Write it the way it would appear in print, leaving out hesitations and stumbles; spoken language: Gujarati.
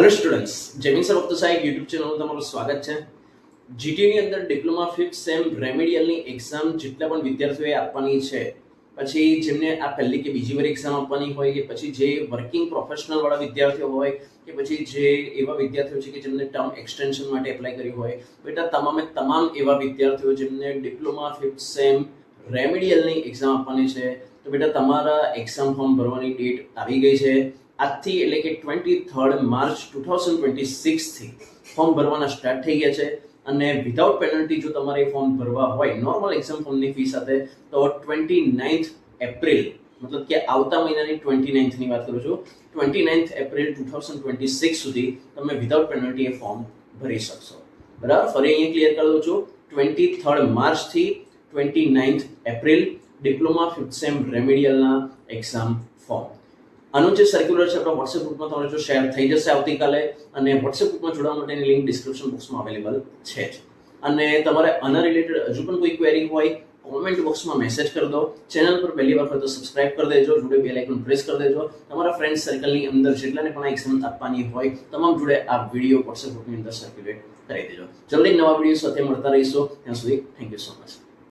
हेलो स्टूडेंट्स, जमीन सर वक्त साहेब यूट्यूब चैनल તમારું સ્વાગત છે। જીટીયુ ની અંદર ડિપ્લોમા 5th સેમ રેમેડિયલ ની એક્ઝામ જેટલા પણ વિદ્યાર્થીઓએ આપવાની છે, પછી જેમને આ પહેલી કે બીજી વાર એક્ઝામ આપવાની હોય કે પછી જે વર્કિંગ પ્રોફેશનલ વાળા વિદ્યાર્થીઓ હોય કે પછી જે એવા વિદ્યાર્થીઓ છે કે જેમને ટર્મ એક્સટેન્શન માટે એપ્લાય કર્યું હોય, બેટા તમામ એવા વિદ્યાર્થીઓ જેમને ડિપ્લોમા 5th સેમ રેમેડિયલ ની એક્ઝામ આપવાની છે, તો બેટા તમારા એક્ઝામ ફોર્મ ભરવાની ડેટ આવી ગઈ છે। આજથી એટલે કે 23 માર્ચ 2026 થી ફોર્મ ભરવાના સ્ટાર્ટ થઈ ગયા છે અને વિધાઉટ પેનલ્ટી જો તમારે ફોર્મ ભરવા હોય નોર્મલ એક્ઝામ ફોર્મની ફી સાથે તો 29 એપ્રિલ મતલબ કે આવતા મહિનાની 29 ની વાત કરું છું, 29 એપ્રિલ 2026 સુધી તમે વિધાઉટ પેનલ્ટી એ ફોર્મ ભરી શકશો। બરાબર, ફરી અહીંયા ક્લિયર કરી દઉં છું, 23 માર્ચ થી 29 એપ્રિલ ડિપ્લોમા 5th સેમ રેમેડિયલના એક્ઝામ ફોર્મ। આનું જે સર્ક્યુલર છે આપણા વોટ્સએપ ગ્રુપમાં તમારે જો શેર થઈ જશે આવતીકાલે, અને વોટ્સએપ ગ્રુપમાં જોડાવા માટેની લિંક ડિસ્ક્રિપ્શન બોક્સમાં અવેલેબલ છે જ। અને તમારે આના રિલેટેડ હજુ પણ કોઈ ક્વેરી હોય કોમેન્ટ બોક્સમાં મેસેજ કરી દો। ચેનલ પર પહેલી વાર હોય તો સબસ્ક્રાઇબ કરી દેજો, જોડે બેલ આઇકન પ્રેસ કરી દેજો। તમારા ફ્રેન્ડ સર્કલની અંદર જેટલાને પણ આ એક્ઝામ આપવાની હોય તમામ જોડે આ વિડીયો વોટ્સએપ ગ્રુપની અંદર સર્ક્યુલેટ કરી દેજો। જલ્દી નવા વિડીયો સાથે મળતા રહીશું, ત્યાં સુધી થેન્ક યુ સો મચ।